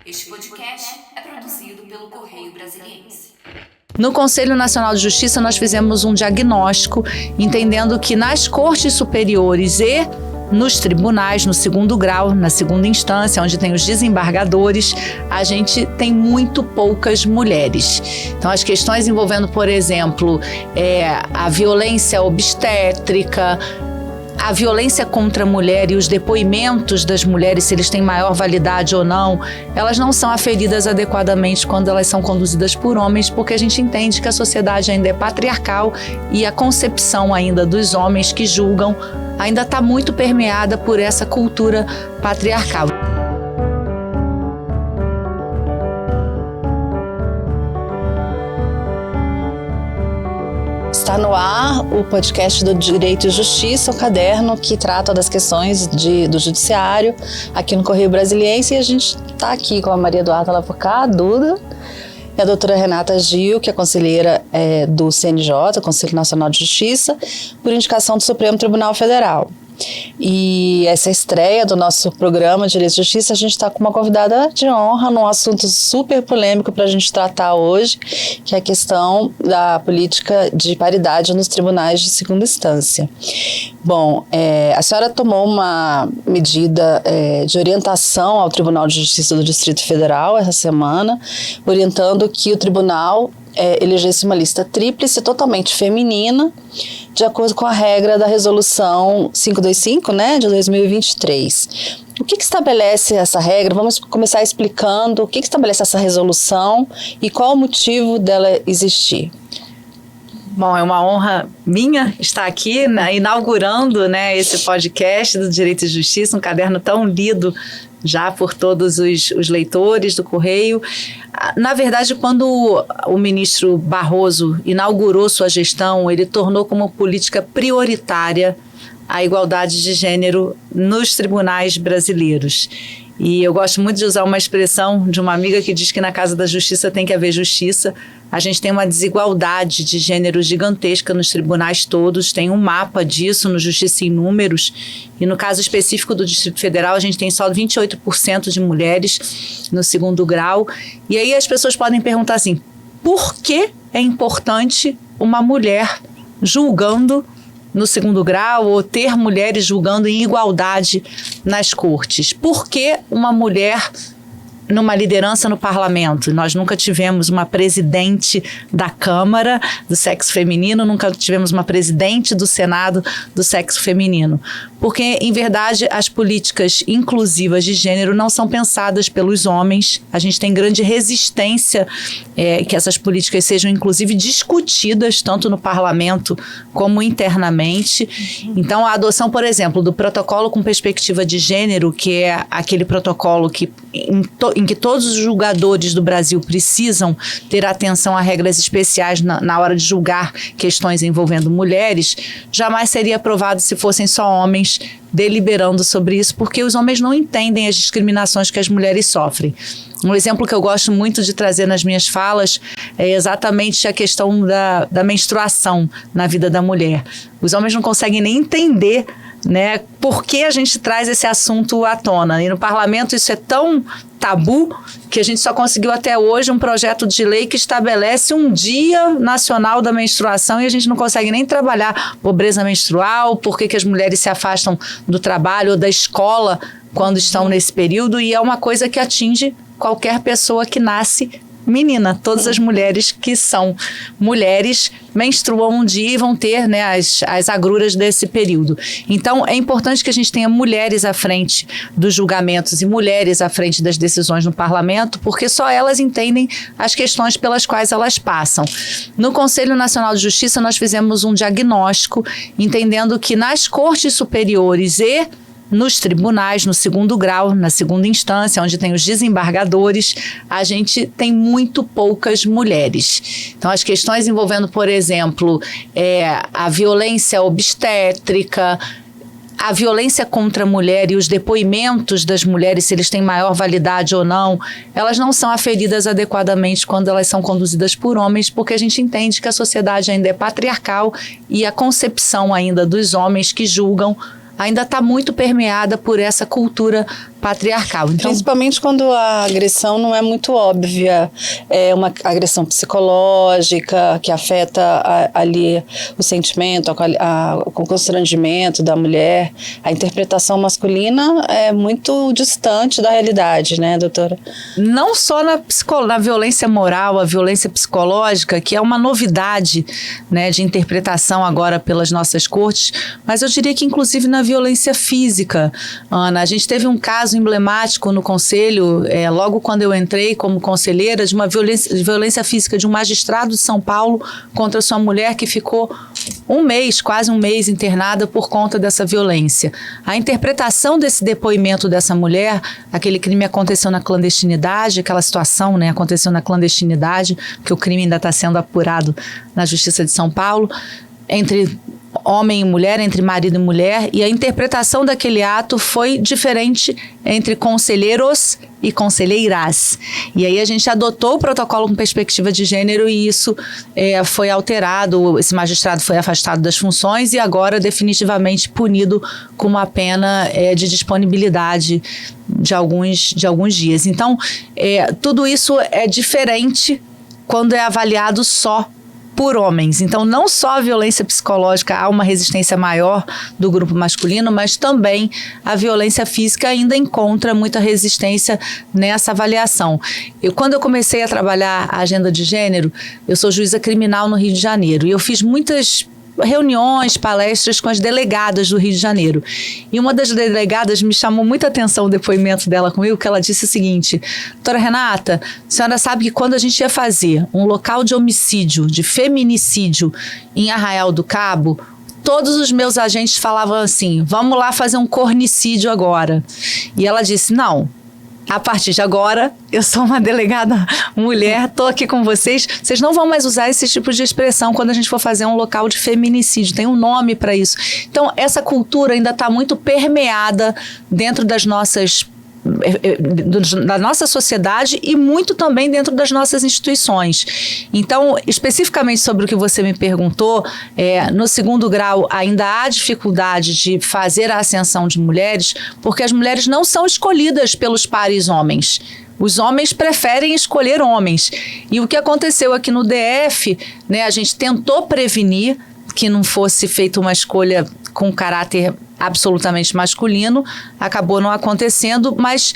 Este podcast é produzido pelo Correio Brasiliense. No Conselho Nacional de Justiça, nós fizemos um diagnóstico, entendendo que nas cortes superiores e nos tribunais, no segundo grau, na segunda instância, onde tem os desembargadores, a gente tem muito poucas mulheres. Então, as questões envolvendo, por exemplo, a violência obstétrica, a violência contra a mulher e os depoimentos das mulheres, se eles têm maior validade ou não, elas não são aferidas adequadamente quando elas são conduzidas por homens, porque a gente entende que a sociedade ainda é patriarcal e a concepção ainda dos homens que julgam ainda está muito permeada por essa cultura patriarcal. Está no ar o podcast do Direito e Justiça, o caderno que trata das questões do judiciário aqui no Correio Brasiliense. E a gente está aqui com a Maria Eduarda Lapucá, a Duda, e a doutora Renata Gil, que é conselheira do CNJ, Conselho Nacional de Justiça, por indicação do Supremo Tribunal Federal. E essa estreia do nosso programa Direito e Justiça, a gente está com uma convidada de honra num assunto super polêmico para a gente tratar hoje, que é a questão da política de paridade nos tribunais de segunda instância. Bom, a senhora tomou uma medida de orientação ao Tribunal de Justiça do Distrito Federal essa semana, orientando que o tribunal elegesse uma lista tríplice totalmente feminina, de acordo com a regra da Resolução 525, de 2023. O que estabelece essa regra? Vamos começar explicando o que estabelece essa resolução e qual o motivo dela existir. Bom, é uma honra minha estar aqui, inaugurando esse podcast do Direito e Justiça, um caderno tão lido já por todos os leitores do Correio. Na verdade, quando o ministro Barroso inaugurou sua gestão, ele tornou como política prioritária a igualdade de gênero nos tribunais brasileiros. E eu gosto muito de usar uma expressão de uma amiga que diz que na Casa da Justiça tem que haver justiça. A gente tem uma desigualdade de gênero gigantesca nos tribunais todos, tem um mapa disso no Justiça em Números, e no caso específico do Distrito Federal, a gente tem só 28% de mulheres no segundo grau. E aí as pessoas podem perguntar assim, por que é importante uma mulher julgando no segundo grau ou ter mulheres julgando em igualdade nas cortes? Por que uma mulher numa liderança no parlamento? Nós nunca tivemos uma presidente da Câmara do sexo feminino, nunca tivemos uma presidente do Senado do sexo feminino. Porque, em verdade, as políticas inclusivas de gênero não são pensadas pelos homens. A gente tem grande resistência que essas políticas sejam, inclusive, discutidas tanto no parlamento como internamente. Então, a adoção, por exemplo, do protocolo com perspectiva de gênero, que é aquele protocolo que em que todos os julgadores do Brasil precisam ter atenção a regras especiais na hora de julgar questões envolvendo mulheres, jamais seria aprovado se fossem só homens deliberando sobre isso, porque os homens não entendem as discriminações que as mulheres sofrem. Um exemplo que eu gosto muito de trazer nas minhas falas é exatamente a questão da menstruação na vida da mulher. Os homens não conseguem nem entender por que a gente traz esse assunto à tona. E no parlamento isso é tão tabu que a gente só conseguiu até hoje um projeto de lei que estabelece um dia nacional da menstruação e a gente não consegue nem trabalhar pobreza menstrual, por que as mulheres se afastam do trabalho ou da escola quando estão nesse período, e é uma coisa que atinge qualquer pessoa que nasce menina. Todas as mulheres que são mulheres menstruam um dia e vão ter as agruras desse período. Então, é importante que a gente tenha mulheres à frente dos julgamentos e mulheres à frente das decisões no parlamento, porque só elas entendem as questões pelas quais elas passam. No Conselho Nacional de Justiça, nós fizemos um diagnóstico, entendendo que nas cortes superiores e nos tribunais, no segundo grau, na segunda instância, onde tem os desembargadores, a gente tem muito poucas mulheres. Então, as questões envolvendo, por exemplo, a violência obstétrica, a violência contra a mulher e os depoimentos das mulheres, se eles têm maior validade ou não, elas não são aferidas adequadamente quando elas são conduzidas por homens, porque a gente entende que a sociedade ainda é patriarcal e a concepção ainda dos homens que julgam ainda está muito permeada por essa cultura patriarcal. Então, principalmente quando a agressão não é muito óbvia, é uma agressão psicológica que afeta ali o sentimento, o constrangimento da mulher. A interpretação masculina é muito distante da realidade, né, doutora? não só na violência moral, a violência psicológica, que é uma novidade, né, de interpretação agora pelas nossas cortes, mas eu diria que inclusive na violência física. Ana, a gente teve um caso emblemático no Conselho, logo quando eu entrei como conselheira, de uma violência física de um magistrado de São Paulo contra sua mulher, que ficou quase um mês internada por conta dessa violência. A interpretação desse depoimento dessa mulher, aquele crime aconteceu na clandestinidade, aquela situação, né, aconteceu na clandestinidade, porque o crime ainda está sendo apurado na Justiça de São Paulo, entre homem e mulher, entre marido e mulher, e a interpretação daquele ato foi diferente entre conselheiros e conselheiras. E aí a gente adotou o protocolo com perspectiva de gênero e isso foi alterado, esse magistrado foi afastado das funções e agora definitivamente punido com uma pena de disponibilidade de alguns dias. Então, tudo isso é diferente quando é avaliado só por homens. Então, não só a violência psicológica, há uma resistência maior do grupo masculino, mas também a violência física ainda encontra muita resistência nessa avaliação. Quando eu comecei a trabalhar a agenda de gênero, eu sou juíza criminal no Rio de Janeiro, e eu fiz muitas reuniões, palestras com as delegadas do Rio de Janeiro. E uma das delegadas me chamou muita atenção o depoimento dela comigo, que ela disse o seguinte: doutora Renata, a senhora sabe que quando a gente ia fazer um local de homicídio, de feminicídio em Arraial do Cabo, todos os meus agentes falavam assim, vamos lá fazer um cornicídio agora. E ela disse, não, a partir de agora, eu sou uma delegada mulher, estou aqui com vocês não vão mais usar esse tipo de expressão quando a gente for fazer um local de feminicídio, tem um nome para isso. Então, essa cultura ainda está muito permeada dentro da nossa sociedade e muito também dentro das nossas instituições. Então, especificamente sobre o que você me perguntou, no segundo grau ainda há dificuldade de fazer a ascensão de mulheres, porque as mulheres não são escolhidas pelos pares homens. Os homens preferem escolher homens. E o que aconteceu aqui no DF, né, a gente tentou prevenir que não fosse feita uma escolha com caráter absolutamente masculino, acabou não acontecendo, mas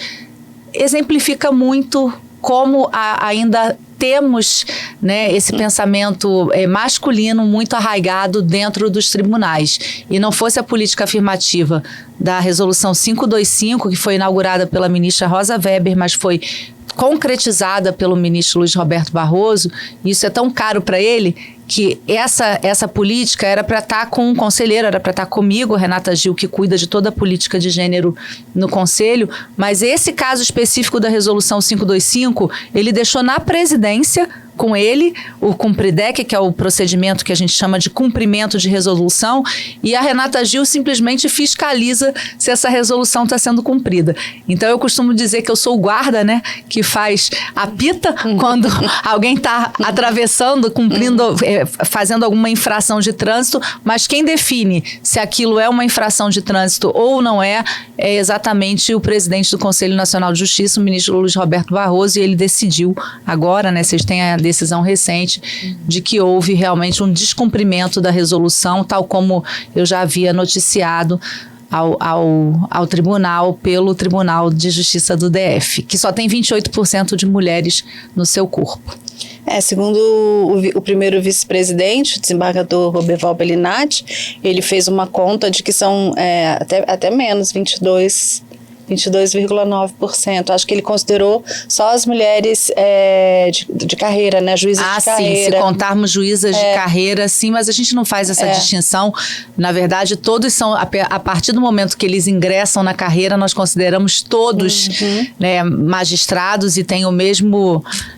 exemplifica muito como ainda temos, né, esse pensamento masculino muito arraigado dentro dos tribunais. E não fosse a política afirmativa da Resolução 525, que foi inaugurada pela ministra Rosa Weber, mas foi concretizada pelo ministro Luiz Roberto Barroso, e isso é tão caro para ele, que essa política era para estar com um conselheiro, era para estar comigo, Renata Gil, que cuida de toda a política de gênero no Conselho, mas esse caso específico da Resolução 525, ele deixou na presidência com ele, o Cumpridec, que é o procedimento que a gente chama de cumprimento de resolução, e a Renata Gil simplesmente fiscaliza se essa resolução está sendo cumprida. Então eu costumo dizer que eu sou o guarda, né, que faz apita quando alguém está atravessando, cumprindo, fazendo alguma infração de trânsito, mas quem define se aquilo é uma infração de trânsito ou não é exatamente o presidente do Conselho Nacional de Justiça, o ministro Luiz Roberto Barroso, e ele decidiu agora, né, vocês têm a decisão recente de que houve realmente um descumprimento da resolução, tal como eu já havia noticiado ao tribunal, pelo Tribunal de Justiça do DF, que só tem 28% de mulheres no seu corpo. Segundo o primeiro vice-presidente, o desembargador Roberval Bellinati, ele fez uma conta de que são até menos, 22,9%. Acho que ele considerou só as mulheres de carreira, né? Juízes de carreira. Sim, se contarmos juízas de carreira, sim, mas a gente não faz essa distinção. Na verdade, todos são, a partir do momento que eles ingressam na carreira, nós consideramos todos né, magistrados e têm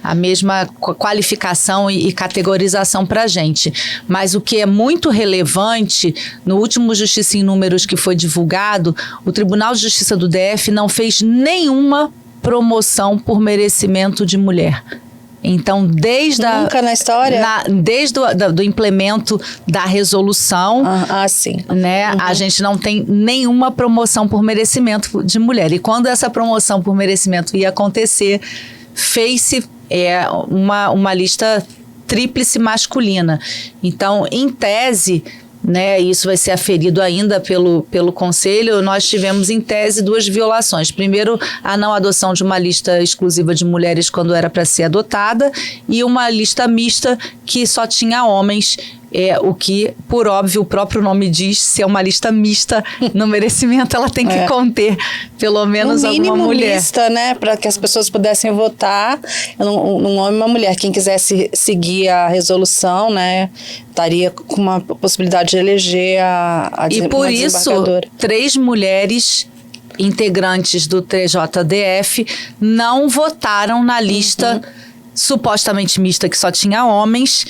a mesma qualificação e categorização para a gente. Mas o que é muito relevante, no último Justiça em Números que foi divulgado, o Tribunal de Justiça do DF não fez nenhuma promoção por merecimento de mulher Então, Nunca na história? Desde do implemento da resolução, sim. Né, a gente não tem nenhuma promoção por merecimento de mulher. E quando essa promoção por merecimento ia acontecer, fez-se uma lista tríplice masculina. Então, em tese, né, isso vai ser aferido ainda pelo Conselho, nós tivemos em tese 2 violações. Primeiro, a não adoção de uma lista exclusiva de mulheres quando era para ser adotada, e uma lista mista que só tinha homens, o que, por óbvio, o próprio nome diz, se é uma lista mista, no merecimento ela tem que conter pelo menos alguma mulher. Mista, né, para que as pessoas pudessem votar, um homem e uma mulher. Quem quisesse seguir a resolução, né, estaria com uma possibilidade de eleger a E por isso, 3 mulheres integrantes do TJDF não votaram na lista supostamente mista, que só tinha homens,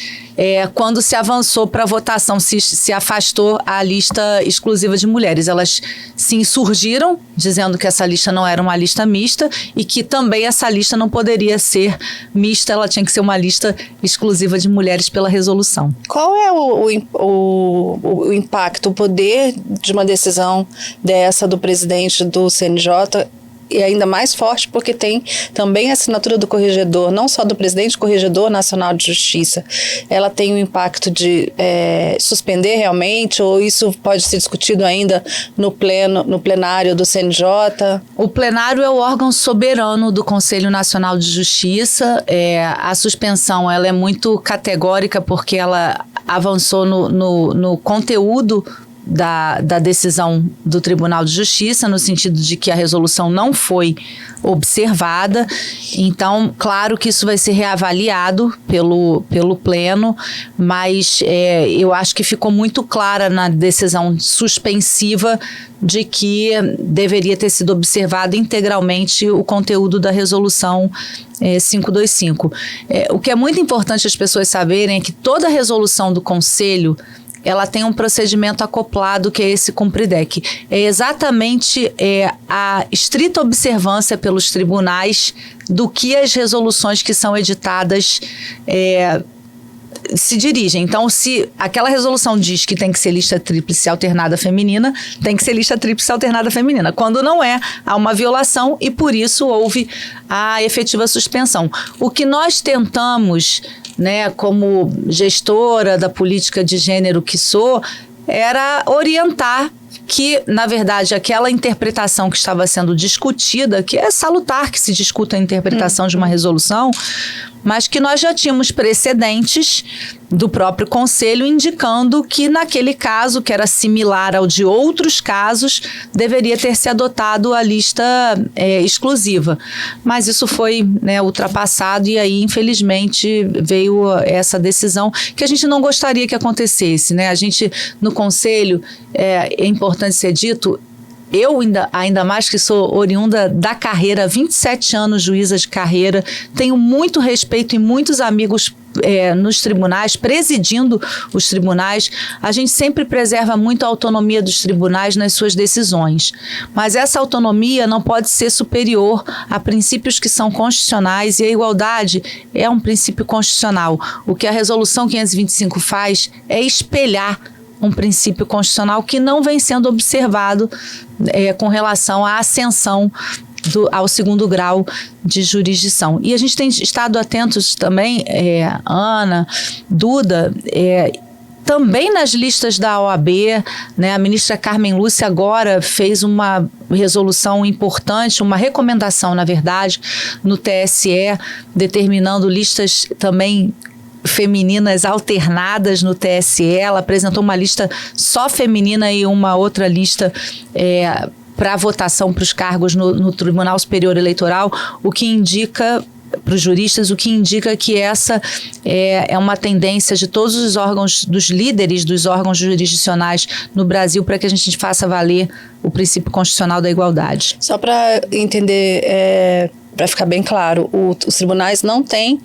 quando se avançou para a votação, se afastou a lista exclusiva de mulheres. Elas se insurgiram, dizendo que essa lista não era uma lista mista e que também essa lista não poderia ser mista, ela tinha que ser uma lista exclusiva de mulheres pela resolução. Qual é o impacto, o poder de uma decisão dessa do presidente do CNJ? E ainda mais forte porque tem também a assinatura do corregedor, não só do presidente, Corregedor Nacional de Justiça. Ela tem o impacto de suspender realmente, ou isso pode ser discutido ainda no plenário do CNJ? O plenário é o órgão soberano do Conselho Nacional de Justiça. A suspensão ela é muito categórica porque ela avançou no conteúdo da decisão do Tribunal de Justiça, no sentido de que a resolução não foi observada. Então, claro que isso vai ser reavaliado pelo Pleno, mas eu acho que ficou muito clara na decisão suspensiva de que deveria ter sido observado integralmente o conteúdo da resolução 525. O que é muito importante as pessoas saberem é que toda resolução do Conselho ela tem um procedimento acoplado, que é esse Cumpridec. É exatamente a estrita observância pelos tribunais do que as resoluções que são editadas se dirigem. Então, se aquela resolução diz que tem que ser lista tríplice alternada feminina, tem que ser lista tríplice alternada feminina. Quando não há uma violação e, por isso, houve a efetiva suspensão. O que nós tentamos, né, como gestora da política de gênero que sou, era orientar que, na verdade, aquela interpretação que estava sendo discutida, que é salutar que se discuta a interpretação de uma resolução, mas que nós já tínhamos precedentes do próprio Conselho indicando que naquele caso, que era similar ao de outros casos, deveria ter se adotado a lista exclusiva. Mas isso foi, né, ultrapassado e aí, infelizmente, veio essa decisão que a gente não gostaria que acontecesse, né? A gente, no Conselho, é importante ser dito, eu ainda mais que sou oriunda da carreira, 27 anos juíza de carreira, tenho muito respeito e muitos amigos nos tribunais, presidindo os tribunais. A gente sempre preserva muito a autonomia dos tribunais nas suas decisões, mas essa autonomia não pode ser superior a princípios que são constitucionais, e a igualdade é um princípio constitucional. O que a Resolução 525 faz é espelhar um princípio constitucional que não vem sendo observado com relação à ascensão ao 2º grau de jurisdição. E a gente tem estado atentos também, Ana, Duda, também nas listas da OAB, né, a ministra Carmen Lúcia agora fez uma resolução importante, uma recomendação, na verdade, no TSE, determinando listas também femininas alternadas no TSE. Ela apresentou uma lista só feminina e uma outra lista para votação para os cargos no Tribunal Superior Eleitoral, o que indica, para os juristas, o que indica que essa é uma tendência de todos os órgãos, dos líderes dos órgãos jurisdicionais no Brasil, para que a gente faça valer o princípio constitucional da igualdade. Só para entender, para ficar bem claro, os tribunais não têm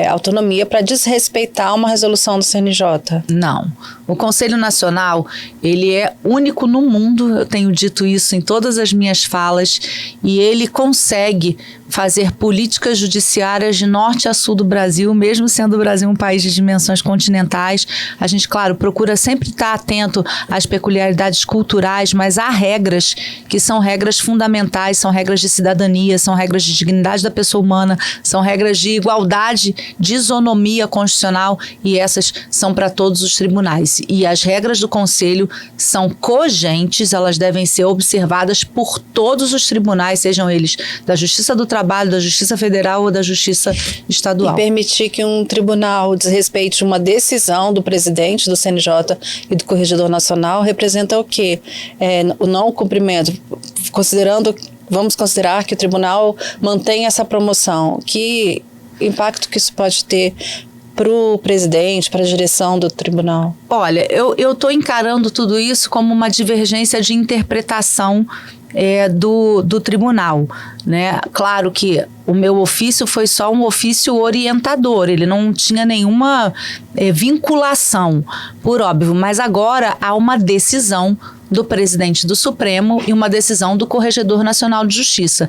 autonomia para desrespeitar uma resolução do CNJ? Não. O Conselho Nacional, ele é único no mundo, eu tenho dito isso em todas as minhas falas, e ele consegue, fazer políticas judiciárias de norte a sul do Brasil, mesmo sendo o Brasil um país de dimensões continentais. A gente, claro, procura sempre estar atento às peculiaridades culturais, mas há regras que são regras fundamentais, são regras de cidadania, são regras de dignidade da pessoa humana, são regras de igualdade, de isonomia constitucional, e essas são para todos os tribunais. E as regras do Conselho são cogentes, elas devem ser observadas por todos os tribunais, sejam eles da Justiça do Trabalho, da Justiça Federal ou da Justiça Estadual. E permitir que um tribunal desrespeite uma decisão do presidente do CNJ e do Corregedor Nacional representa o quê? O não cumprimento, vamos considerar que o tribunal mantém essa promoção. Que impacto que isso pode ter para o presidente, para a direção do tribunal? Olha, eu estou encarando tudo isso como uma divergência de interpretação do tribunal, né? Claro que o meu ofício foi só um ofício orientador, ele não tinha nenhuma vinculação, por óbvio, mas agora há uma decisão do presidente do Supremo e uma decisão do Corregedor Nacional de Justiça.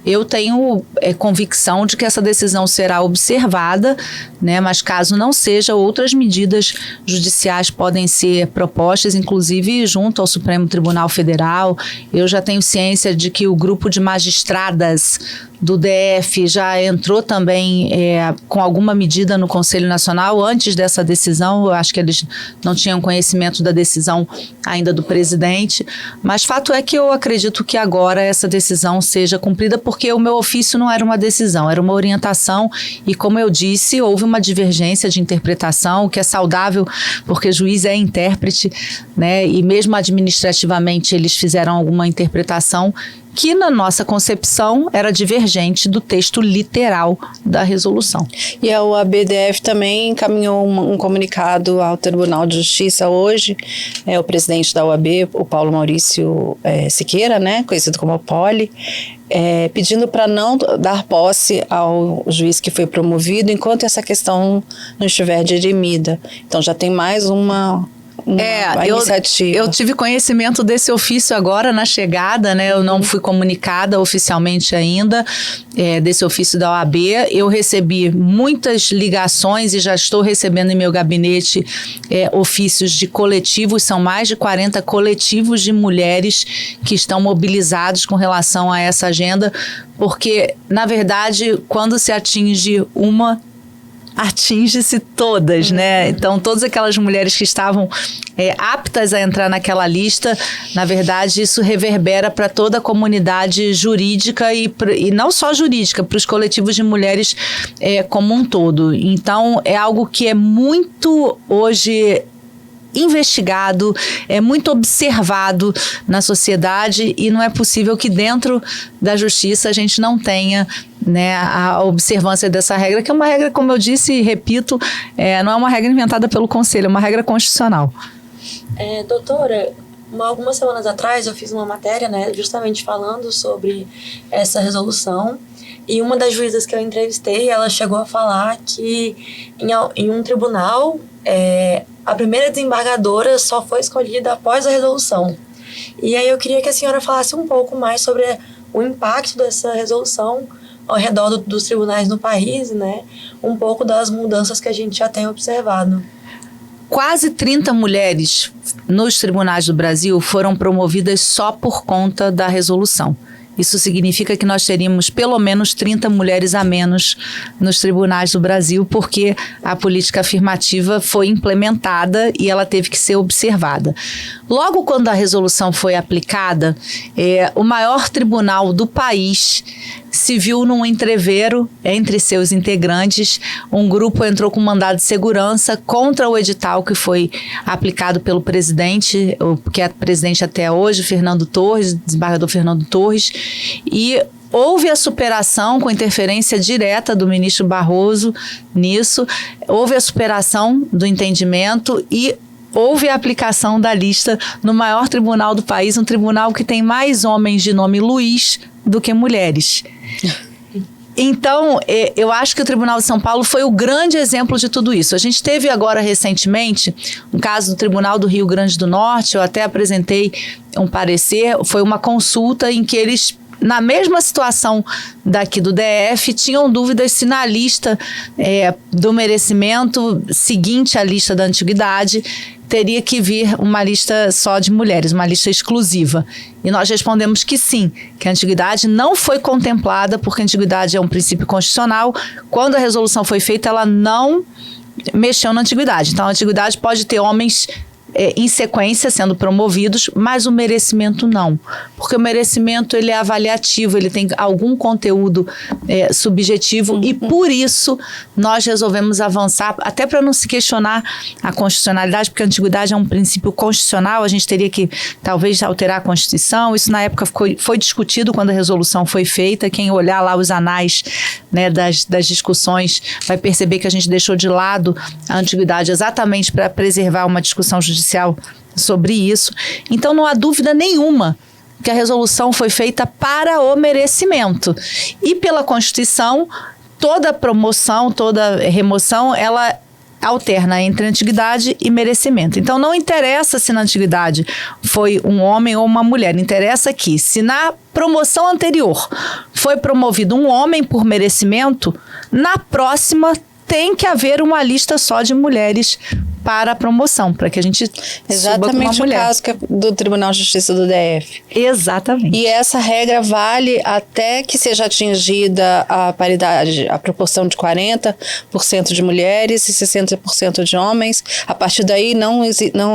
Eu tenho convicção de que essa decisão será observada, né, mas caso não seja, outras medidas judiciais podem ser propostas, inclusive junto ao Supremo Tribunal Federal. Eu já tenho ciência de que o grupo de magistradas do DF já entrou também com alguma medida no Conselho Nacional antes dessa decisão. Eu acho que eles não tinham conhecimento da decisão ainda do presidente, mas fato é que eu acredito que agora essa decisão seja cumprida, porque o meu ofício não era uma decisão, era uma orientação, e como eu disse, houve uma divergência de interpretação, o que é saudável, porque juiz é intérprete, né? E mesmo administrativamente eles fizeram alguma interpretação que na nossa concepção era divergente do texto literal da resolução. E a OAB-DF também encaminhou um comunicado ao Tribunal de Justiça hoje, o presidente da OAB, o Paulo Maurício Siqueira, né, conhecido como Poli, pedindo para não dar posse ao juiz que foi promovido enquanto essa questão não estiver dirimida. Então já tem mais uma iniciativa. Eu tive conhecimento desse ofício agora na chegada, né? Eu não fui comunicada oficialmente ainda desse ofício da OAB. Eu recebi muitas ligações e já estou recebendo em meu gabinete ofícios de coletivos. São mais de 40 coletivos de mulheres que estão mobilizados com relação a essa agenda, porque, na verdade, quando se atinge uma, atinge-se todas, né? Então, todas aquelas mulheres que estavam aptas a entrar naquela lista, na verdade, isso reverbera para toda a comunidade jurídica e não só jurídica, para os coletivos de mulheres como um todo. Então, é algo que é muito hoje investigado, é muito observado na sociedade, e não é possível que dentro da justiça a gente não tenha, né, a observância dessa regra, que é uma regra, como eu disse e repito, não é uma regra inventada pelo Conselho, é uma regra constitucional. Doutora, algumas semanas atrás eu fiz uma matéria, né, justamente falando sobre essa resolução, e uma das juízas que eu entrevistei, ela chegou a falar que em um tribunal a primeira desembargadora só foi escolhida após a resolução. E aí eu queria que a senhora falasse um pouco mais sobre o impacto dessa resolução ao redor dos tribunais no país, né? Um pouco das mudanças que a gente já tem observado. Quase 30 mulheres nos tribunais do Brasil foram promovidas só por conta da resolução. Isso significa que nós teríamos pelo menos 30 mulheres a menos nos tribunais do Brasil, porque a política afirmativa foi implementada e ela teve que ser observada. Logo quando a resolução foi aplicada, o maior tribunal do país se viu num entrevero entre seus integrantes. Um grupo entrou com mandado de segurança contra o edital que foi aplicado pelo presidente, que é presidente até hoje, Fernando Torres, desembargador Fernando Torres, e houve a superação com interferência direta do ministro Barroso nisso, houve a superação do entendimento e houve a aplicação da lista no maior tribunal do país, um tribunal que tem mais homens de nome Luiz do que mulheres. Então, eu acho que o Tribunal de São Paulo foi o grande exemplo de tudo isso. A gente teve agora recentemente um caso do Tribunal do Rio Grande do Norte, eu até apresentei um parecer, foi uma consulta em que eles na mesma situação daqui do DF, tinham dúvidas se na lista do merecimento seguinte à lista da antiguidade teria que vir uma lista só de mulheres, uma lista exclusiva. E nós respondemos que sim, que a antiguidade não foi contemplada, porque a antiguidade é um princípio constitucional. Quando a resolução foi feita, ela não mexeu na antiguidade. Então, a antiguidade pode ter homens em sequência sendo promovidos, mas o merecimento não, porque o merecimento ele é avaliativo, ele tem algum conteúdo subjetivo e por isso nós resolvemos avançar, até para não se questionar a constitucionalidade, porque a antiguidade é um princípio constitucional, a gente teria que talvez alterar a Constituição, isso na época foi discutido quando a resolução foi feita, quem olhar lá os anais, né, das discussões vai perceber que a gente deixou de lado a antiguidade exatamente para preservar uma discussão judicial sobre isso. Então não há dúvida nenhuma que a resolução foi feita para o merecimento. E pela Constituição, toda promoção, toda remoção, ela alterna entre antiguidade e merecimento. Então não interessa se na antiguidade foi um homem ou uma mulher, interessa que se na promoção anterior foi promovido um homem por merecimento, na próxima tem que haver uma lista só de mulheres para a promoção, para que a gente suba com uma mulher. O caso que é do Tribunal de Justiça do DF. Exatamente. E essa regra vale até que seja atingida a paridade, a proporção de 40% de mulheres e 60% de homens. A partir daí não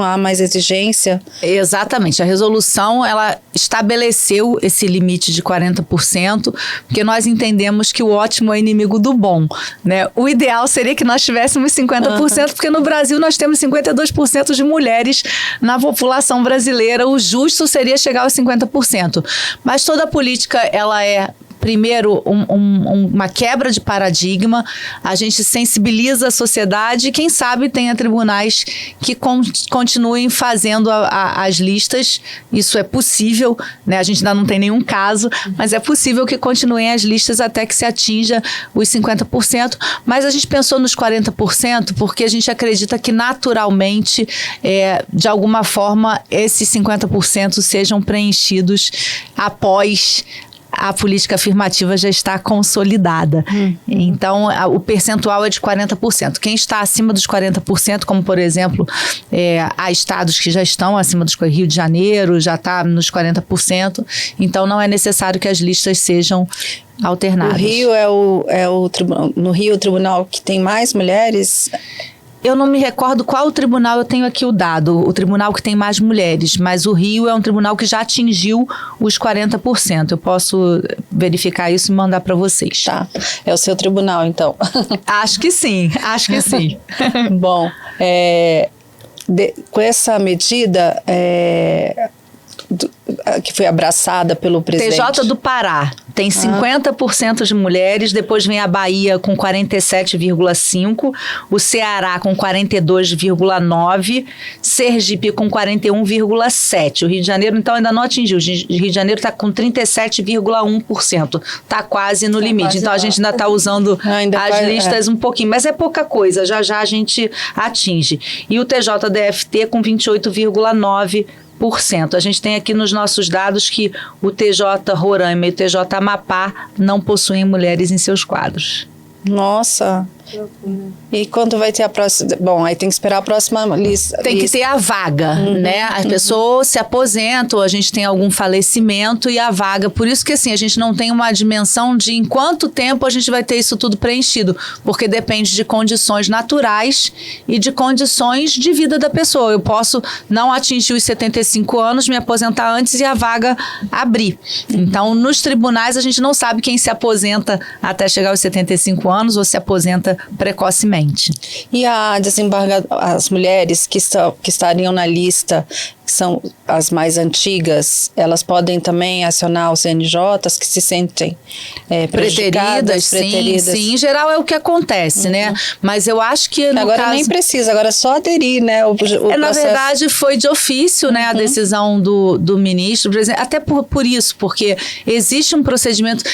há mais exigência. Exatamente. A resolução ela estabeleceu esse limite de 40%, porque nós entendemos que o ótimo é inimigo do bom, né? O ideal seria que nós tivéssemos 50%, porque no Brasil nós temos 52% de mulheres na população brasileira. O justo seria chegar aos 50%. Mas toda política, ela é primeiro uma quebra de paradigma, a gente sensibiliza a sociedade e quem sabe tenha tribunais que continuem fazendo as listas, isso é possível, né? A gente ainda não tem nenhum caso, mas é possível que continuem as listas até que se atinja os 50%, mas a gente pensou nos 40% porque a gente acredita que naturalmente, de alguma forma, esses 50% sejam preenchidos após a política afirmativa já está consolidada. Então, o percentual é de 40%. Quem está acima dos 40%, como por exemplo, há estados que já estão acima dos Rio de Janeiro, já está nos 40%, então não é necessário que as listas sejam alternadas. O Rio no Rio, o tribunal que tem mais mulheres. Eu não me recordo qual tribunal, eu tenho aqui o dado, o tribunal que tem mais mulheres, mas o Rio é um tribunal que já atingiu os 40%. Eu posso verificar isso e mandar para vocês. Tá, é o seu tribunal então. Acho que sim, acho que sim. Bom, com essa medida que foi abraçada pelo presidente. TJ do Pará tem 50% de mulheres, depois vem a Bahia com 47,5%, o Ceará com 42,9%, Sergipe com 41,7%. O Rio de Janeiro, então, ainda não atingiu. O Rio de Janeiro está com 37,1%. Está quase no limite. Então, a gente ainda está usando as listas um pouquinho. Mas é pouca coisa. Já já a gente atinge. E o TJDFT com 28,9%. A gente tem aqui nos nossos dados que o TJ Roraima e o TJ Amapá não possuem mulheres em seus quadros. Nossa! E quando vai ter a próxima? Bom, aí tem que esperar a próxima lista. Tem que ter a vaga, né? A pessoa se aposenta ou a gente tem algum falecimento e a vaga. Por isso que assim, a gente não tem uma dimensão de em quanto tempo a gente vai ter isso tudo preenchido. Porque depende de condições naturais e de condições de vida da pessoa. Eu posso não atingir os 75 anos, me aposentar antes e a vaga abrir. Então, nos tribunais, a gente não sabe quem se aposenta até chegar aos 75 anos ou se aposenta precocemente. E as mulheres que estariam na lista, que são as mais antigas, elas podem também acionar os CNJs que se sentem preteridas? Sim, em geral é o que acontece, né? Mas eu acho que no agora caso... nem precisa, agora é só aderir, né? Na verdade foi de ofício, né, a decisão do ministro, até por isso, porque existe um procedimento,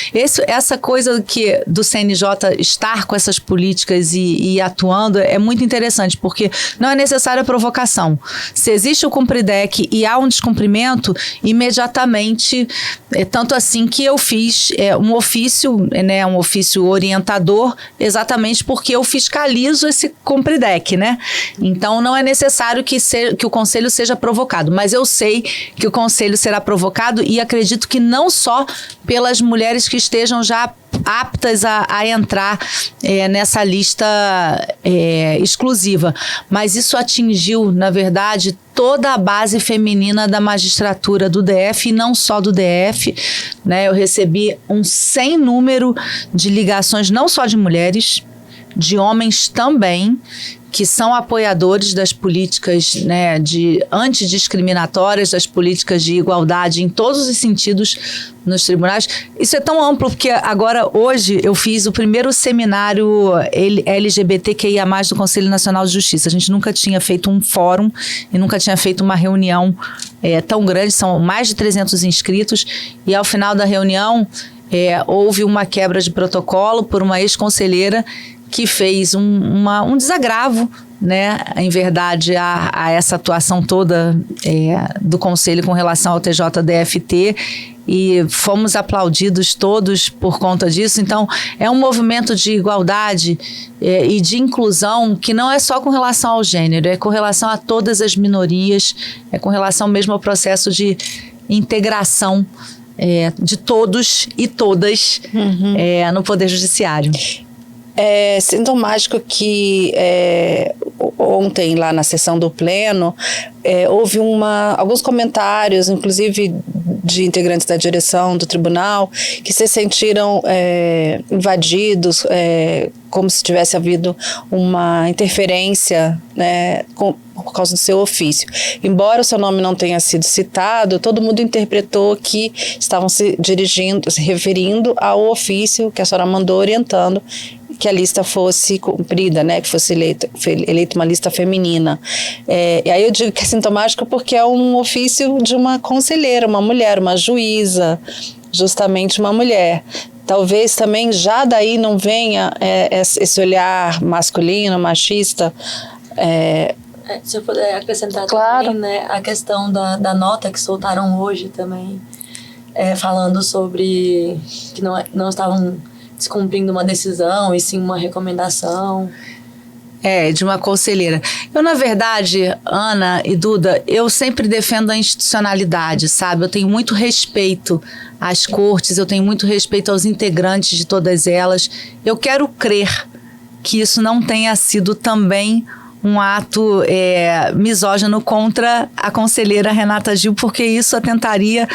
essa coisa do CNJ estar com essas políticas e atuando é muito interessante, porque não é necessária a provocação. Se existe o Cumpridec, PRODEC e há um descumprimento, imediatamente, tanto assim que eu fiz um ofício, né, um ofício orientador, exatamente porque eu fiscalizo esse CUMPRIDEC, né? Então não é necessário que o Conselho seja provocado, mas eu sei que o Conselho será provocado e acredito que não só pelas mulheres que estejam já aptas a entrar nessa lista exclusiva. Mas isso atingiu, na verdade, toda a base feminina da magistratura do DF, e não só do DF, né? Eu recebi um sem número de ligações, não só de mulheres, de homens também, que são apoiadores das políticas, né, antidiscriminatórias, das políticas de igualdade em todos os sentidos nos tribunais. Isso é tão amplo porque agora, hoje, eu fiz o primeiro seminário LGBTQIA+, do Conselho Nacional de Justiça. A gente nunca tinha feito um fórum e nunca tinha feito uma reunião tão grande, são mais de 300 inscritos, e ao final da reunião houve uma quebra de protocolo por uma ex-conselheira que fez um desagravo, né, em verdade, a essa atuação toda do Conselho com relação ao TJDFT, e fomos aplaudidos todos por conta disso. Então, é um movimento de igualdade e de inclusão que não é só com relação ao gênero, é com relação a todas as minorias, é com relação mesmo ao processo de integração de todos e todas no Poder Judiciário. É sintomático que ontem, lá na sessão do Pleno, houve alguns comentários, inclusive de integrantes da direção do tribunal, que se sentiram invadidos, como se tivesse havido uma interferência, né, por causa do seu ofício. Embora o seu nome não tenha sido citado, todo mundo interpretou que estavam se referindo ao ofício que a senhora mandou, orientando que a lista fosse cumprida, né, que fosse eleita uma lista feminina. E aí eu digo que é sintomático porque é um ofício de uma conselheira, uma mulher, uma juíza, justamente uma mulher. Talvez também já daí não venha esse olhar masculino, machista. Se eu puder acrescentar, claro, também, né, a questão da nota que soltaram hoje também, falando sobre que não estavam descumprindo uma decisão, e sim uma recomendação. De uma conselheira. Eu, na verdade, Ana e Duda, eu sempre defendo a institucionalidade, sabe? Eu tenho muito respeito às cortes, eu tenho muito respeito aos integrantes de todas elas. Eu quero crer que isso não tenha sido também um ato misógino contra a conselheira Renata Gil, porque isso atentaria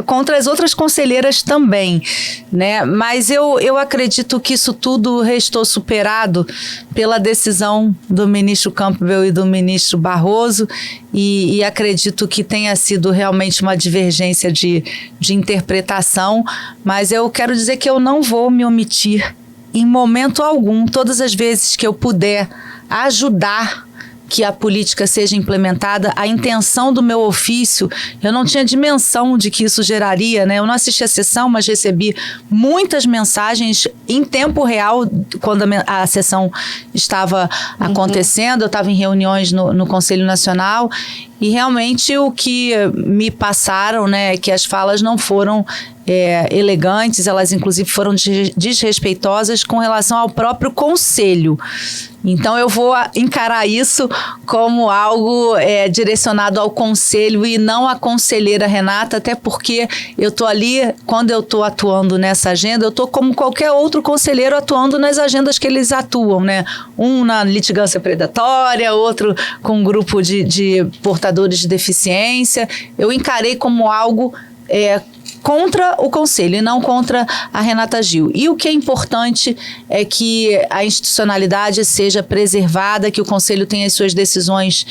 contra as outras conselheiras também, né? Mas eu acredito que isso tudo restou superado pela decisão do ministro Campbell e do ministro Barroso, e acredito que tenha sido realmente uma divergência de interpretação, mas eu quero dizer que eu não vou me omitir em momento algum, todas as vezes que eu puder ajudar que a política seja implementada. A intenção do meu ofício, eu não tinha dimensão de que isso geraria, né? Eu não assisti a sessão, mas recebi muitas mensagens em tempo real, quando a sessão estava acontecendo. Eu estava em reuniões no Conselho Nacional, e realmente o que me passaram, né, é que as falas não foram elegantes, elas inclusive foram desrespeitosas com relação ao próprio Conselho. Então eu vou encarar isso como algo direcionado ao Conselho e não à conselheira Renata, até porque eu estou ali, quando eu estou atuando nessa agenda, eu estou como qualquer outro conselheiro atuando nas agendas que eles atuam, né? Um na litigância predatória, outro com um grupo de portadores de deficiência. Eu encarei como algo contra o Conselho e não contra a Renata Gil. E o que é importante é que a institucionalidade seja preservada, que o Conselho tenha as suas decisões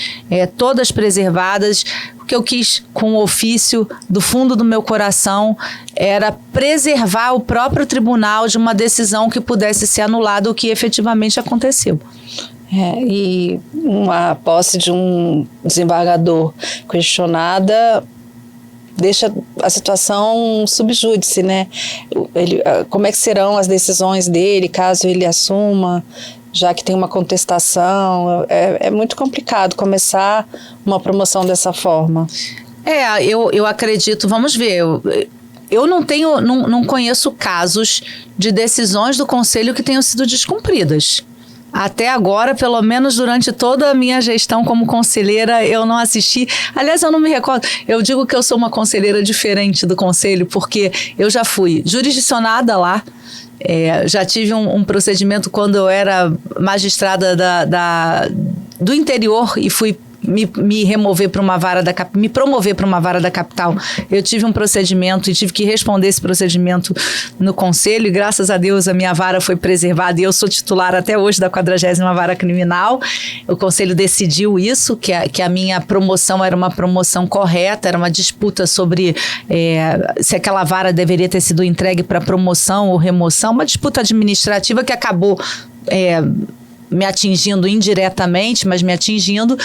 todas preservadas. O que eu quis com o ofício do fundo do meu coração era preservar o próprio tribunal de uma decisão que pudesse ser anulada, o que efetivamente aconteceu. E uma posse de um desembargador questionada deixa a situação sub júdice, né? Como é que serão as decisões dele, caso ele assuma? já que tem uma contestação? É muito complicado começar uma promoção dessa forma. Eu acredito, vamos ver, eu não conheço casos de decisões do Conselho que tenham sido descumpridas. Até agora, pelo menos durante toda a minha gestão como conselheira, eu não assisti. Aliás, eu não me recordo. Eu digo que eu sou uma conselheira diferente do Conselho, porque eu já fui jurisdicionada lá. Já tive um procedimento quando eu era magistrada do interior e fui me remover para uma vara me promover para uma vara da capital. Eu tive um procedimento e tive que responder esse procedimento no Conselho, e graças a Deus a minha vara foi preservada e eu sou titular até hoje da 40ª Vara Criminal. O Conselho decidiu isso, que a minha promoção era uma promoção correta, era uma disputa sobre se aquela vara deveria ter sido entregue para promoção ou remoção, uma disputa administrativa que acabou me atingindo indiretamente, mas me atingindo.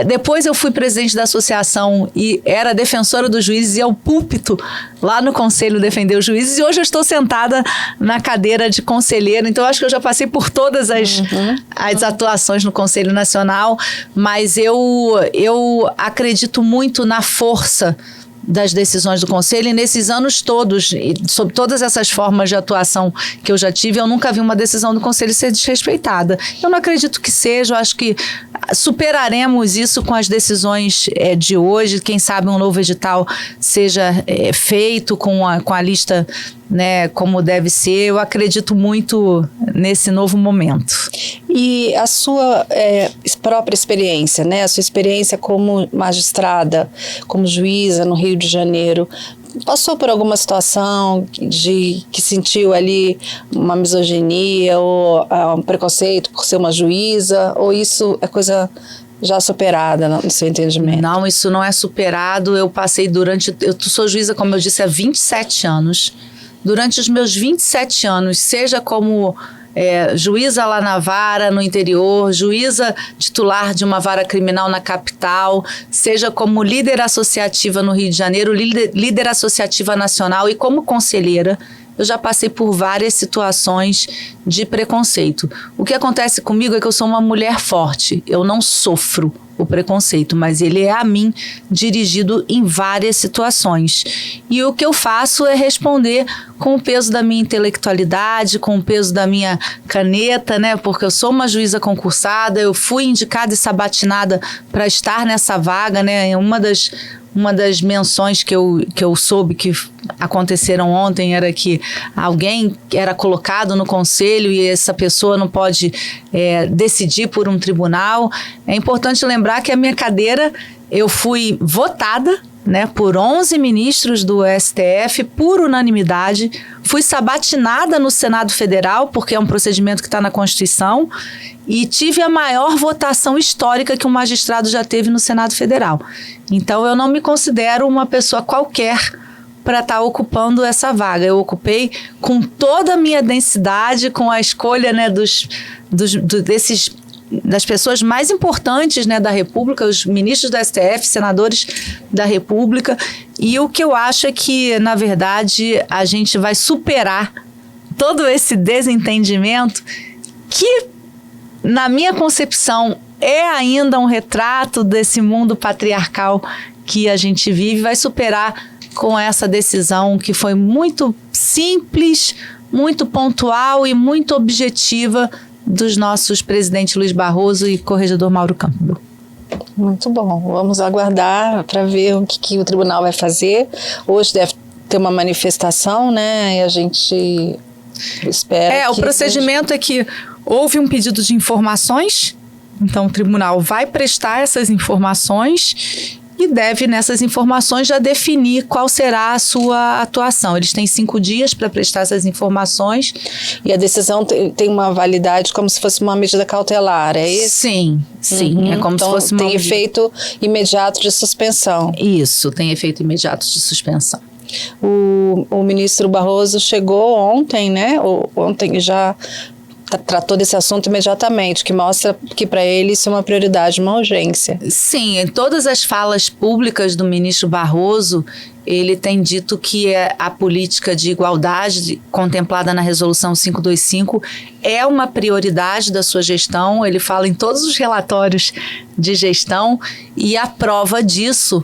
Depois eu fui presidente da associação e era defensora dos juízes, e ao púlpito lá no Conselho defender os juízes, e hoje eu estou sentada na cadeira de conselheira, então eu acho que eu já passei por todas as atuações no Conselho Nacional, mas eu acredito muito na força das decisões do Conselho, e nesses anos todos, e sob todas essas formas de atuação que eu já tive, eu nunca vi uma decisão do Conselho ser desrespeitada. Eu não acredito que seja, eu acho que superaremos isso com as decisões de hoje, quem sabe um novo edital seja feito com a lista, né, como deve ser. Eu acredito muito nesse novo momento. E a sua própria experiência, né? A sua experiência como magistrada, como juíza no Rio de Janeiro, passou por alguma situação que sentiu ali uma misoginia ou um preconceito por ser uma juíza, ou isso é coisa já superada no seu entendimento? Não, isso não é superado. Eu passei eu sou juíza, como eu disse, há 27 anos. Durante os meus 27 anos, seja como juíza lá na vara, no interior, juíza titular de uma vara criminal na capital, seja como líder associativa no Rio de Janeiro, líder associativa nacional e como conselheira, eu já passei por várias situações de preconceito. O que acontece comigo é que eu sou uma mulher forte, eu não sofro o preconceito, mas ele é a mim dirigido em várias situações. E o que eu faço é responder com o peso da minha intelectualidade, com o peso da minha caneta, né? Porque eu sou uma juíza concursada, eu fui indicada e sabatinada para estar nessa vaga, né? Uma das menções que eu soube que aconteceram ontem era que alguém era colocado no conselho e essa pessoa não pode decidir por um tribunal. É importante lembrar que a minha cadeira, eu fui votada, né, por 11 ministros do STF, por unanimidade, fui sabatinada no Senado Federal, porque é um procedimento que está na Constituição, e tive a maior votação histórica que um magistrado já teve no Senado Federal. Então, eu não me considero uma pessoa qualquer para estar ocupando essa vaga. Eu ocupei com toda a minha densidade, com a escolha, né, das pessoas mais importantes, né, da República, os ministros do STF, senadores da República, e o que eu acho é que, na verdade, a gente vai superar todo esse desentendimento que, na minha concepção, é ainda um retrato desse mundo patriarcal que a gente vive, vai superar com essa decisão que foi muito simples, muito pontual e muito objetiva dos nossos presidentes Luiz Barroso e corregedor Mauro Campbell. Muito bom. Vamos aguardar para ver o que o tribunal vai fazer. Hoje deve ter uma manifestação, né? E a gente espera. O procedimento é que houve um pedido de informações, então o tribunal vai prestar essas informações e deve, nessas informações, já definir qual será a sua atuação. Eles têm 5 dias para prestar essas informações. E a decisão tem uma validade como se fosse uma medida cautelar, é isso? Sim. É como então, se fosse uma tem efeito imediato de suspensão. Isso, tem efeito imediato de suspensão. O ministro Barroso chegou ontem, né? Ontem já tratou desse assunto imediatamente, que mostra que para ele isso é uma prioridade, uma urgência. Sim, em todas as falas públicas do ministro Barroso, ele tem dito que a política de igualdade contemplada na Resolução 525 é uma prioridade da sua gestão. Ele fala em todos os relatórios de gestão e a prova disso,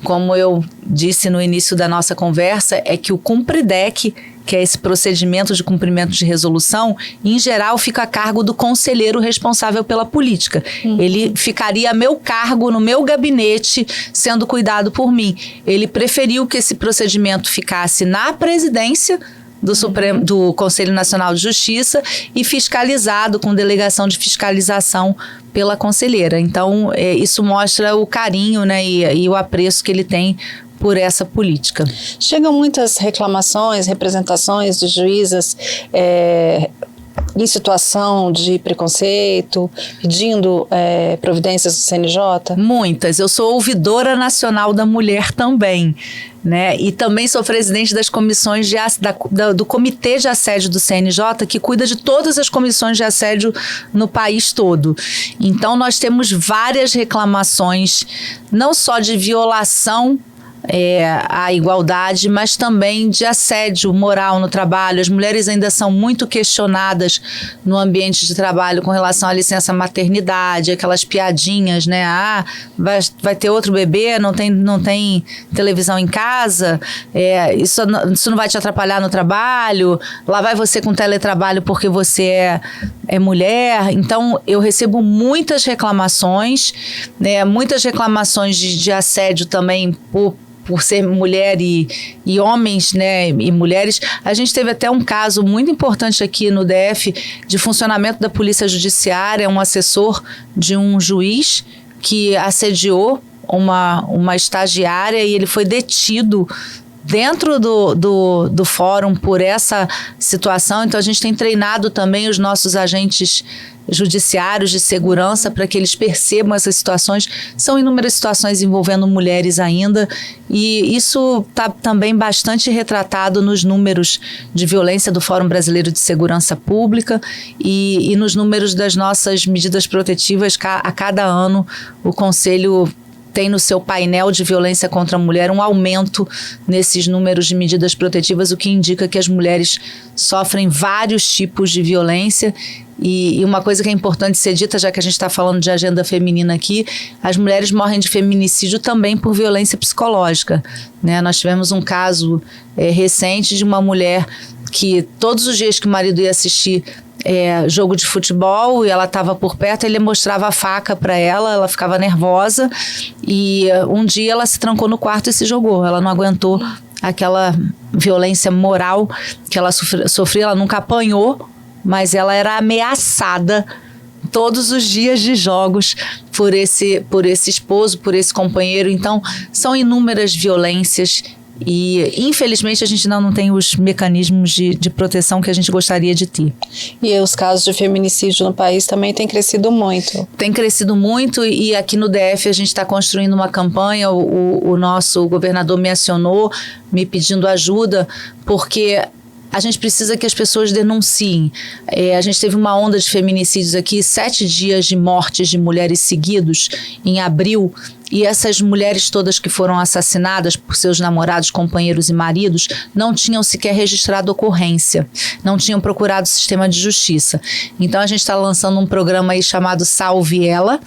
como eu disse no início da nossa conversa, é que o Cumpridec, que é esse procedimento de cumprimento de resolução, em geral fica a cargo do conselheiro responsável pela política. Ele ficaria a meu cargo, no meu gabinete, sendo cuidado por mim. Ele preferiu que esse procedimento ficasse na presidência do Conselho Nacional de Justiça e fiscalizado com delegação de fiscalização pela conselheira. Então, isso mostra o carinho, né, e o apreço que ele tem por essa política. Chegam muitas reclamações, representações de juízas em situação de preconceito, pedindo providências do CNJ? Muitas. Eu sou ouvidora nacional da mulher também, né? E também sou presidente das comissões do Comitê de Assédio do CNJ, que cuida de todas as comissões de assédio no país todo. Então, nós temos várias reclamações, não só de violação à igualdade, mas também de assédio moral no trabalho. As mulheres ainda são muito questionadas no ambiente de trabalho com relação à licença maternidade, aquelas piadinhas, né? Vai ter outro bebê, não tem televisão em casa, isso não vai te atrapalhar no trabalho, lá vai você com teletrabalho porque você é mulher. Então, eu recebo muitas reclamações, né? Muitas reclamações de assédio também por ser mulher e homens, né, e mulheres. A gente teve até um caso muito importante aqui no DF de funcionamento da Polícia Judiciária, um assessor de um juiz que assediou uma estagiária e ele foi detido dentro do fórum por essa situação. Então, a gente tem treinado também os nossos agentes judiciários de segurança para que eles percebam essas situações. São inúmeras situações envolvendo mulheres ainda e isso está também bastante retratado nos números de violência do Fórum Brasileiro de Segurança Pública e nos números das nossas medidas protetivas. A cada ano o Conselho tem no seu painel de violência contra a mulher um aumento nesses números de medidas protetivas, o que indica que as mulheres sofrem vários tipos de violência. E uma coisa que é importante ser dita, já que a gente está falando de agenda feminina aqui, as mulheres morrem de feminicídio também por violência psicológica, né? Nós tivemos um caso recente de uma mulher que todos os dias que o marido ia assistir jogo de futebol e ela estava por perto, ele mostrava a faca para ela ficava nervosa e um dia ela se trancou no quarto e se jogou. Ela não aguentou aquela violência moral que ela sofria. Ela nunca apanhou, mas ela era ameaçada todos os dias de jogos por esse esposo, por esse companheiro. Então, são inúmeras violências e, infelizmente, a gente ainda não tem os mecanismos de proteção que a gente gostaria de ter. E os casos de feminicídio no país também têm crescido muito. Tem crescido muito e aqui no DF a gente está construindo uma campanha. O nosso governador me acionou, me pedindo ajuda, porque a gente precisa que as pessoas denunciem. A gente teve uma onda de feminicídios aqui, 7 dias de mortes de mulheres seguidos em abril, e essas mulheres todas que foram assassinadas por seus namorados, companheiros e maridos não tinham sequer registrado ocorrência, não tinham procurado o sistema de justiça. Então a gente está lançando um programa aí chamado Salve Ela,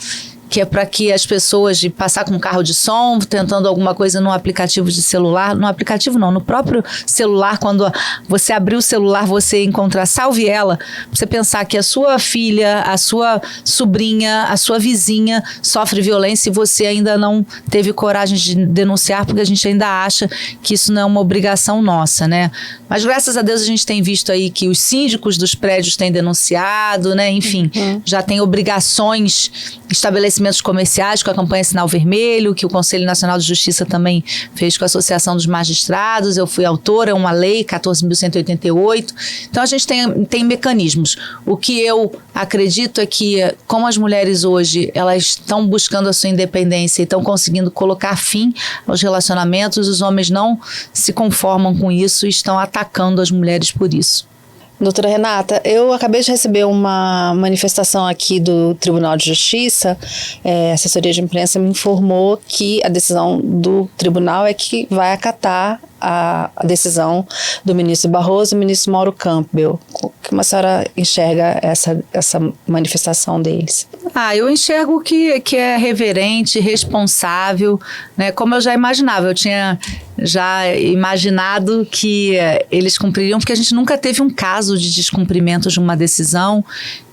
que é para que as pessoas de passar com um carro de som, tentando alguma coisa no aplicativo de celular, no aplicativo não, no próprio celular, quando você abrir o celular, você encontrar Salve Ela, você pensar que a sua filha, a sua sobrinha, a sua vizinha sofre violência e você ainda não teve coragem de denunciar, porque a gente ainda acha que isso não é uma obrigação nossa, né? Mas graças a Deus a gente tem visto aí que os síndicos dos prédios têm denunciado, né? Enfim, já tem obrigações, estabelecimentos comerciais com a campanha Sinal Vermelho, que o Conselho Nacional de Justiça também fez com a Associação dos Magistrados. Eu fui autora, uma lei, 14.188. Então a gente tem mecanismos. O que eu acredito é que, como as mulheres hoje, elas estão buscando a sua independência e estão conseguindo colocar fim aos relacionamentos, os homens não se conformam com isso e estão atacando as mulheres por isso. Doutora Renata, eu acabei de receber uma manifestação aqui do Tribunal de Justiça. A assessoria de imprensa me informou que a decisão do tribunal é que vai acatar a decisão do ministro Barroso e do ministro Mauro Campbell. Como a senhora enxerga essa manifestação deles? Eu enxergo que é reverente, responsável, né? Como eu já imaginava, eu tinha já imaginado que eles cumpririam, porque a gente nunca teve um caso de descumprimento de uma decisão.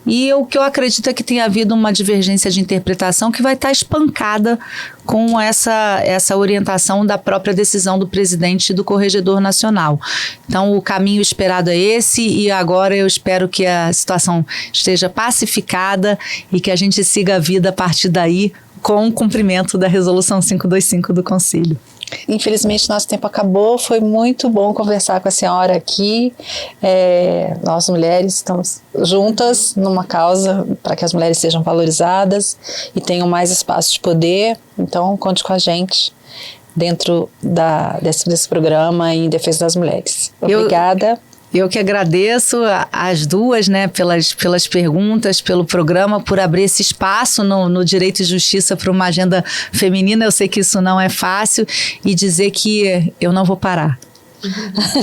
E o que eu acredito é que tem havido uma divergência de interpretação que vai estar espancada com essa orientação da própria decisão do presidente e do Corregedor Nacional. Então, o caminho esperado é esse, e agora eu espero que a situação esteja pacificada e que a gente siga a vida a partir daí com o cumprimento da Resolução 525 do Conselho. Infelizmente, nosso tempo acabou. Foi muito bom conversar com a senhora aqui. Nós, mulheres, estamos juntas numa causa para que as mulheres sejam valorizadas e tenham mais espaço de poder. Então, conte com a gente dentro desse programa em defesa das mulheres. Obrigada. Eu que agradeço as duas, né, pelas perguntas, pelo programa, por abrir esse espaço no Direito e Justiça para uma agenda feminina. Eu sei que isso não é fácil, e dizer que eu não vou parar.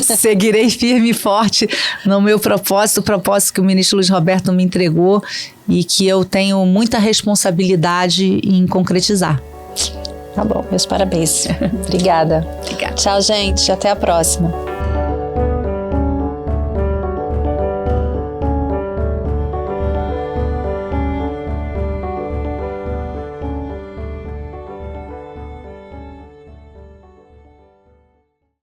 Seguirei firme e forte no meu propósito, o propósito que o ministro Luiz Roberto me entregou e que eu tenho muita responsabilidade em concretizar. Tá bom, meus parabéns. Obrigada. Obrigada. Tchau, gente. Até a próxima.